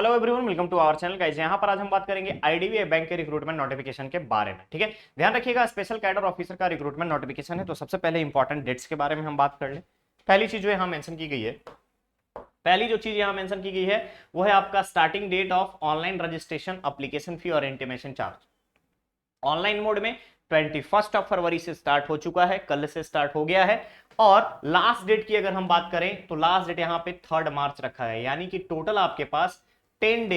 Hello everyone, welcome to our channel guys. यहाँ पर आज हम बात करेंगे आईडीबीआई बैंक के रिक्रूटमेंट नोटिफिकेशन के बारे में। ठीक है, ध्यान रखिएगा, स्पेशल कैडर ऑफिसर का रिक्रूटमेंट नोटिफिकेशन है। तो सबसे पहले इंपॉर्टेंट डेट्स के बारे में हम बात कर ले। पहली चीज जो यहाँ मेंशन की गई है, पहली जो चीज यहाँ मेंशन की गई है वो है आपका starting date of online registration, application fee और इंटीमेशन चार्ज। ऑनलाइन मोड में 21 फरवरी से स्टार्ट हो चुका है, कल से स्टार्ट हो गया है। और लास्ट डेट की अगर हम बात करें तो लास्ट डेट यहाँ पे 3 मार्च रखा है, यानी कि टोटल आपके पास 10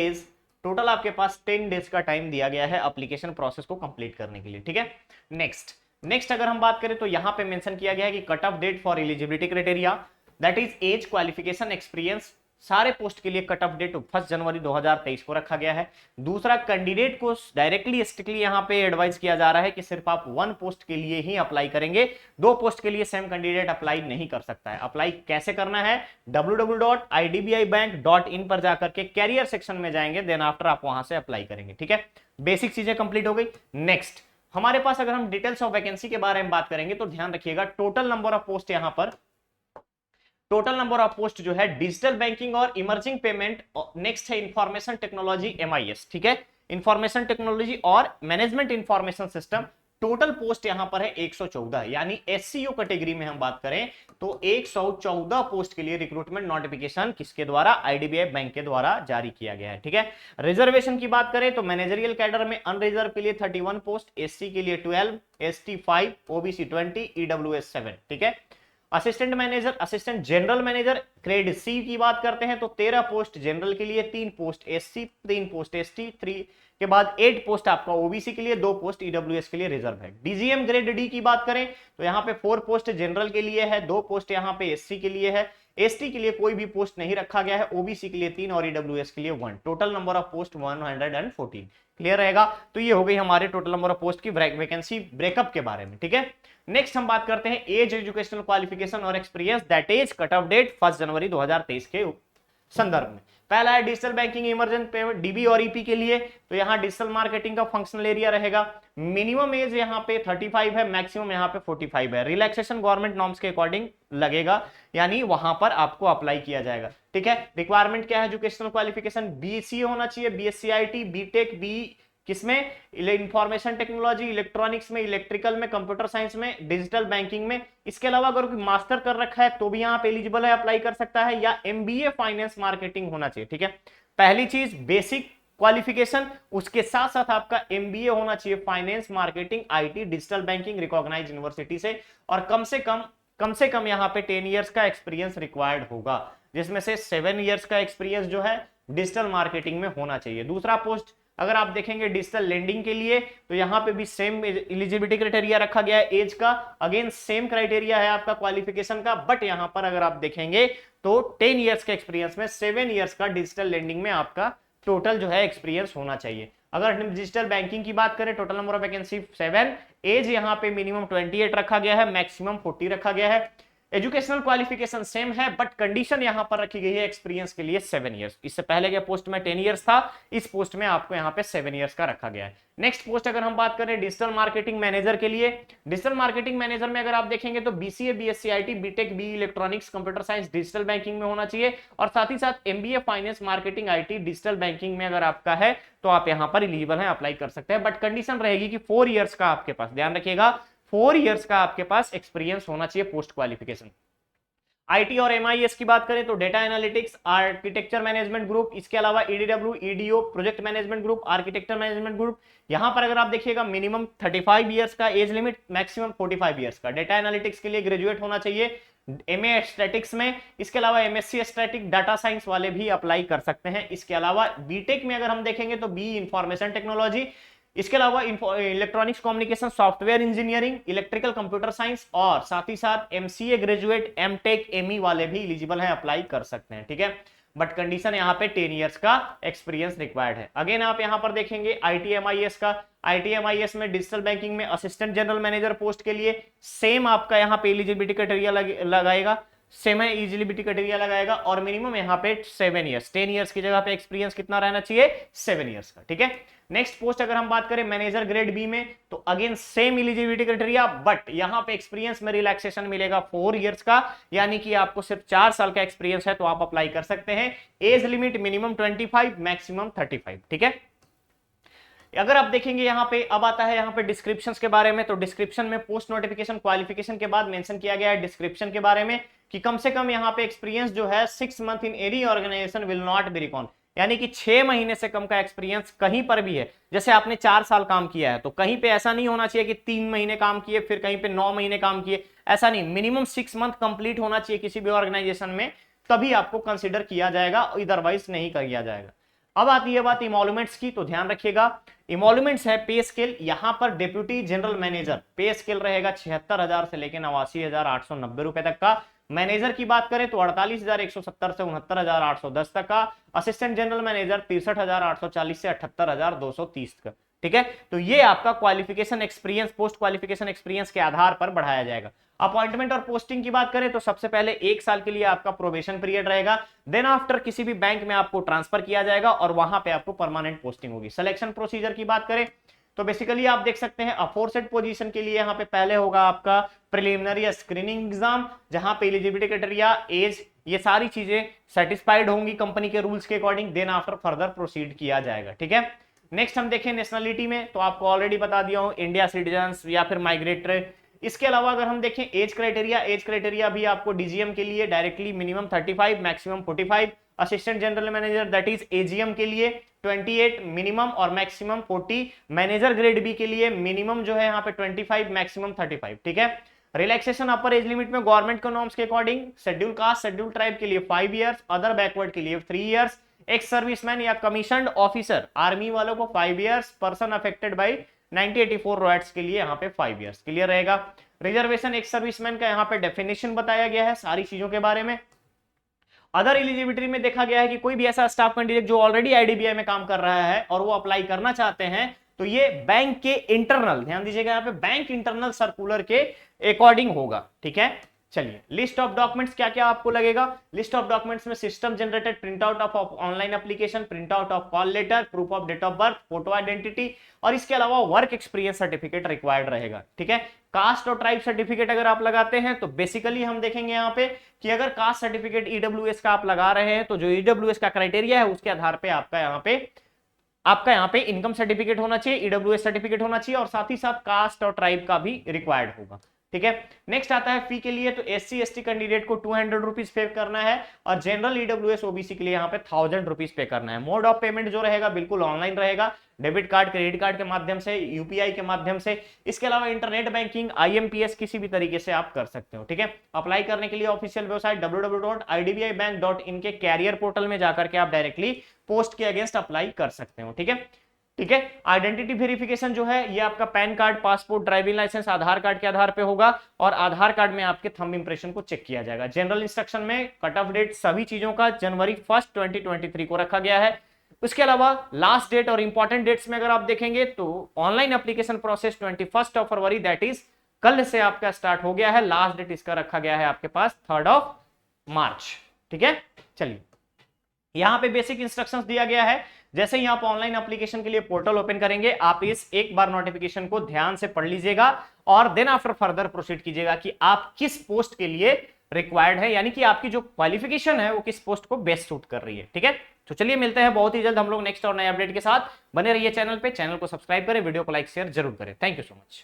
डेज का टाइम दिया गया है एप्लीकेशन प्रोसेस को कंप्लीट करने के लिए। ठीक है, नेक्स्ट अगर हम बात करें तो यहां पे मेंशन किया गया है कि cut off date for eligibility criteria, that is age, qualification, experience, सारे पोस्ट के लिए कट ऑफ डेट 1 जनवरी 2023 को रखा गया है। दूसरा, कैंडिडेट को डायरेक्टली स्ट्रिक्टली यहां पे एडवाइस किया जा रहा है कि सिर्फ आप 1 पोस्ट के लिए ही अप्लाई करेंगे, 2 पोस्ट के लिए सेम कैंडिडेट अप्लाई नहीं कर सकता है। अप्लाई कैसे करना है, www.idbibank.in पर जाकर के कैरियर सेक्शन में जाएंगे, देन आफ्टर आप वहां से अप्लाई करेंगे। ठीक है, बेसिक चीजें कंप्लीट हो गई। नेक्स्ट हमारे पास अगर हम डिटेल्स ऑफ वैकेंसी के बारे में बात करेंगे तो ध्यान रखिएगा, टोटल नंबर ऑफ पोस्ट यहां पर, टोटल नंबर ऑफ पोस्ट जो है डिजिटल बैंकिंग और इमर्जिंग पेमेंट, नेक्स्ट है इंफॉर्मेशन टेक्नोलॉजी एमआईएस। ठीक है, इंफॉर्मेशन टेक्नोलॉजी और management information system, total post यहां पर है 114, यानी एससीओ कैटेगरी में हम बात करें तो 114 पोस्ट के लिए रिक्रूटमेंट नोटिफिकेशन किसके द्वारा, आईडीबीआई बैंक के द्वारा जारी किया गया है। ठीक है, रिजर्वेशन की बात करें तो मैनेजरियल कैडर में अनरिजर्व के लिए 31 पोस्ट, एससी के लिए 12, एसटी 5, ओबीसी 20, ईडब्ल्यूएस 7। ठीक है, assistant manager, assistant general manager grade C की बात करते हैं तो 13 पोस्ट जनरल के लिए, 3 पोस्ट एससी, 3 पोस्ट एसटी, 3 के बाद 8 पोस्ट आपका ओबीसी के लिए, 2 पोस्ट ईडब्ल्यूएस के लिए रिजर्व है। डीजीएम ग्रेड डी की बात करें तो यहाँ पे 4 पोस्ट जनरल के लिए है, 2 पोस्ट यहाँ पे एससी के लिए है, एसटी के लिए कोई भी पोस्ट नहीं रखा गया है, ओबीसी के लिए 3 और ईडब्ल्यूएस के लिए 1। Total number of post 114। Clear रहेगा, तो ये हो गई हमारे टोटल नंबर ऑफ पोस्ट की वैकेंसी ब्रेकअप के बारे में। ठीक है, नेक्स्ट हम बात करते हैं एज, एजुकेशनल क्वालिफिकेशन और experience, that is cut off date 1 जनवरी 2023 के संदर्भ में। पहला है digital banking emergent payment, DB और ईपी के लिए तो यहाँ डिजिटल मार्केटिंग का फंक्शनल एरिया रहेगा। मिनिमम एज यहाँ पे 35 है, मैक्सिमम यहाँ पे 45 है। रिलैक्सेशन गवर्नमेंट नॉर्म्स के अकॉर्डिंग लगेगा, यानी वहां पर आपको अप्लाई किया जाएगा। ठीक है, रिक्वायरमेंट क्या है, एजुकेशनल क्वालिफिकेशन बीसी होना चाहिए, बीएससी आईटी, बीटेक, बी किसमें, इंफॉर्मेशन टेक्नोलॉजी, इलेक्ट्रॉनिक्स में, इलेक्ट्रिकल में, कंप्यूटर साइंस में, डिजिटल बैंकिंग में। इसके अलावा अगर कोई मास्टर कर रखा है तो भी यहाँ पे एलिजिबल है, अप्लाई कर सकता है, या एमबीए फाइनेंस मार्केटिंग होना चाहिए। ठीक है, पहली चीज बेसिक क्वालिफिकेशन, उसके साथ साथ आपका एमबीए होना चाहिए finance marketing IT digital banking recognised university से, और कम से कम यहाँ पे 10 इयर्स का एक्सपीरियंस रिक्वायर्ड होगा, जिसमें से 7 इयर्स का एक्सपीरियंस जो है डिजिटल मार्केटिंग में होना चाहिए। दूसरा पोस्ट अगर आप देखेंगे डिजिटल लेंडिंग के लिए तो यहां पे भी सेम एलिजिबिलिटी क्राइटेरिया रखा गया है, एज का अगेन सेम क्राइटेरिया है आपका क्वालिफिकेशन का, बट यहां पर अगर आप देखेंगे तो 10 इयर्स के एक्सपीरियंस में 7 इयर्स का डिजिटल लेंडिंग में आपका टोटल जो है एक्सपीरियंस होना चाहिए। अगर हम डिजिटल बैंकिंग की बात करें, total number of vacancy 7, age यहां पे मिनिमम 28 रखा गया है, मैक्सिमम 40 रखा गया है। एजुकेशनल क्वालिफिकेशन सेम है, बट कंडीशन यहां पर रखी गई है एक्सपीरियंस के लिए 7 इयर्स। इससे पहले के पोस्ट में 10 इयर्स था, इस पोस्ट में आपको यहां पे 7 इयर्स का रखा गया है। नेक्स्ट पोस्ट अगर हम बात करें डिजिटल मार्केटिंग मैनेजर के लिए, डिजिटल मार्केटिंग मैनेजर में अगर आप देखेंगे तो BCA, BSc IT, BTech, B electronics, computer science, digital banking में होना चाहिए, और साथ ही साथ MBA finance marketing IT digital banking में अगर आपका है तो आप यहां पर एलिजिबल है, अप्लाई कर सकते हैं। बट कंडीशन रहेगी कि 4 इयर्स का आपके पास, ध्यान रखिएगा, 4 इयर्स का आपके पास एक्सपीरियंस होना चाहिए पोस्ट क्वालिफिकेशन। आईटी और एमआईएस की बात करें तो data analytics, architecture management group, इसके अलावा EDW, EDO, project management group, architecture management group. यहां पर अगर आप देखिएगा मिनिमम 35 इयर्स का एज लिमिट, मैक्सिमम 45 इयर्स का। डेटा एनालिटिक्स के लिए ग्रेजुएट होना चाहिए एमए स्टैटिक्स में, इसके अलावा एमएससी स्टैटिक डाटा साइंस वाले भी अप्लाई कर सकते हैं। इसके अलावा बीटेक में अगर हम देखेंगे तो बी इंफॉर्मेशन टेक्नोलॉजी, इसके अलावा electronics communication, software engineering, electrical computer science, और साथ ही साथ एमसीए ग्रेजुएट, एमटेक, एमई वाले भी एलिजिबल हैं, अप्लाई कर सकते हैं। ठीक है, बट कंडीशन यहाँ पे 10 इयर्स का एक्सपीरियंस रिक्वायर्ड है। अगेन आप यहाँ पर देखेंगे आईटीएमआईएस का, आईटीएमआईएस में डिजिटल बैंकिंग में असिस्टेंट जनरल मैनेजर पोस्ट के लिए सेम आपका यहाँ पे एलिजिबिलिटी क्राइटेरिया लगाएगा, सेमी एलिजिबिलिटी क्राइटेरिया लगाएगा और मिनिमम यहाँ पे 7 ईयर्स, 10 ईयर्स की जगह पे एक्सपीरियंस कितना रहना चाहिए, 7 ईयर्स का। ठीक है, नेक्स्ट पोस्ट अगर हम बात करें मैनेजर ग्रेड बी में, तो again same eligibility criteria, but यहां पे एक्सपीरियंस में रिलैक्सेशन मिलेगा 4 ईयर्स का, यानी कि आपको सिर्फ 4 साल का एक्सपीरियंस है तो आप अप्लाई कर सकते हैं। Age limit minimum 25, maximum 35। ठीक है, अगर आप देखेंगे यहाँ पे, अब आता है यहाँ पे डिस्क्रिप्शंस के बारे में, तो डिस्क्रिप्शन में पोस्ट नोटिफिकेशन क्वालिफिकेशन के बाद मेंशन किया गया है डिस्क्रिप्शन के बारे में कि कम से कम यहाँ पे एक्सपीरियंस जो है 6 month in any organisation will not be record, यानी कि 6 महीने से कम का एक्सपीरियंस कहीं पर भी है, जैसे आपने 4 साल काम किया है तो कहीं पे ऐसा नहीं होना चाहिए कि 3 महीने काम किए फिर कहीं पे 9 महीने काम किए, ऐसा नहीं, मिनिमम 6 मंथ कंप्लीट होना चाहिए किसी भी ऑर्गेनाइजेशन में, तभी आपको कंसिडर किया जाएगा, अदरवाइज नहीं किया जाएगा। अब आती है बात इमोलुमेंट्स की, तो ध्यान रखिएगा इमोलुमेंट्स है पे स्केल, यहां पर डिप्यूटी जनरल मैनेजर पे स्केल रहेगा 76,000 से लेकर 89,890 रुपए तक का। मैनेजर की बात करें तो 48,170 से 69,810 तक का। असिस्टेंट जनरल मैनेजर 63,840 से 78,230 का। ठीक है, तो ये आपका qualification experience, post qualification experience के आधार पर बढ़ाया जाएगा। अपॉइंटमेंट और पोस्टिंग की बात करें तो सबसे पहले 1 साल के लिए आपका प्रोबेशन पीरियड रहेगा, देन आफ्टर किसी भी बैंक में आपको ट्रांसफर किया जाएगा और वहां पे आपको परमानेंट पोस्टिंग होगी। सिलेक्शन प्रोसीजर की बात करें तो बेसिकली आप देख सकते हैं अफोरसेड पोजीशन के लिए यहाँ पे पहले होगा आपका प्रिलिमिनरी स्क्रीनिंग एग्जाम, जहां पे एलिजिबिलिटी क्राइटेरिया, एज, ये सारी चीजें सेटिस्फाइड होंगी कंपनी के रूल्स के according, then after further proceed किया जाएगा। ठीक है, नेक्स्ट हम देखें नेशनलिटी में, तो आपको ऑलरेडी बता दिया हूं इंडिया सिटीजन या फिर माइग्रेटर। इसके अलावा अगर हम देखें एज क्राइटेरिया भी आपको डीजीएम के लिए directly minimum 35, maximum 45, assistant general manager that is AGM के लिए 28 मिनिमम और मैक्सिमम 40, मैनेजर ग्रेड बी के लिए मिनिमम जो है यहाँ पे 25, मैक्सिमम 35। ठीक है, रिलैक्सेशन अपर एज लिमिट में गवर्नमेंट के नॉर्म्स के according schedule caste schedule tribe के लिए 5 ईयर्स, अदर बैकवर्ड के लिए 3 ईयर्स, एक्स सर्विसमैन या कमीशन्ड ऑफिसर आर्मी वालों को 5 years, person affected by 1984 riots के लिए यहाँ पे 5 ईयर्स क्लियर रहेगा। रिजर्वेशन एक्स सर्विसमैन का यहाँ पे डेफिनेशन बताया गया है सारी चीजों के बारे में। अदर एलिजिबिलिटी में देखा गया है कि कोई भी ऐसा स्टाफ कैंडिडेट जो ऑलरेडी आईडीबीआई में काम कर रहा है और वो अप्लाई करना चाहते हैं तो ये बैंक के इंटरनल, ध्यान दीजिएगा यहाँ पे बैंक इंटरनल सर्कुलर के अकॉर्डिंग होगा। ठीक है, चलिए लिस्ट ऑफ डॉक्यूमेंट्स क्या क्या आपको लगेगा। लिस्ट ऑफ डॉक्यूमेंट्स में system generated print out of online application, print out of call letter, proof of date of birth, photo identity, और इसके अलावा वर्क एक्सपीरियंस सर्टिफिकेट रिक्वायर्ड रहेगा। ठीक है, कास्ट और ट्राइब सर्टिफिकेट अगर आप लगाते हैं तो बेसिकली हम देखेंगे यहाँ पे कि अगर कास्ट सर्टिफिकेट ईडब्ल्यूएस का आप लगा रहे हैं तो जो ईडब्ल्यूएस का क्राइटेरिया है उसके आधार पे आपका यहाँ पे इनकम सर्टिफिकेट होना चाहिए, ईडब्ल्यूएस सर्टिफिकेट होना चाहिए और साथ ही साथ कास्ट और ट्राइब का भी रिक्वायर्ड होगा। ठीक है, नेक्स्ट आता है फी के लिए, तो एससी एसटी कैंडिडेट को 200 रुपीज पे करना है और जनरल ईडब्ल्यूएस ओबीसी के लिए यहाँ पे 1000 रुपीज पे करना है। मोड ऑफ पेमेंट जो रहेगा बिल्कुल ऑनलाइन रहेगा, डेबिट कार्ड, क्रेडिट कार्ड के माध्यम से, यूपीआई के माध्यम से। इसके अलावा इंटरनेट बैंकिंग, आईएमपीएस किसी भी तरीके से आप कर सकते हो। ठीक है, अप्लाई करने के लिए ऑफिशियल वेबसाइट www.idbibank.in के कैरियर पोर्टल में जाकर के आप डायरेक्टली पोस्ट के अगेंस्ट अप्लाई कर सकते हो। ठीक है, ठीक है, आइडेंटिटी वेरिफिकेशन जो है ये आपका PAN card, passport, driving licence, Aadhaar card के आधार पे होगा और आधार कार्ड में आपके थंब इंप्रेशन को चेक किया जाएगा। जनरल इंस्ट्रक्शन में कट ऑफ डेट सभी चीजों का जनवरी 1, 2023 को रखा गया है। उसके अलावा लास्ट डेट और इंपॉर्टेंट डेट्स में अगर आप देखेंगे तो online application process 21 February that is कल से आपका स्टार्ट हो गया है। लास्ट डेट इसका रखा गया है आपके पास 3 मार्च। ठीक है, चलिए यहां पे बेसिक इंस्ट्रक्शंस दिया गया है। जैसे ही आप ऑनलाइन एप्लीकेशन के लिए पोर्टल ओपन करेंगे आप इस एक बार नोटिफिकेशन को ध्यान से पढ़ लीजिएगा और देन आफ्टर फर्दर प्रोसीड कीजिएगा कि आप किस पोस्ट के लिए रिक्वायर्ड है, यानी कि आपकी जो क्वालिफिकेशन है वो किस पोस्ट को बेस्ट सूट कर रही है। ठीक है, तो चलिए मिलते हैं बहुत ही जल्द हम लोग नेक्स्ट और नए अपडेट के साथ। बने रहिए चैनल पे, चैनल को सब्सक्राइब करें, वीडियो को लाइक शेयर जरूर करें। Thank you so much.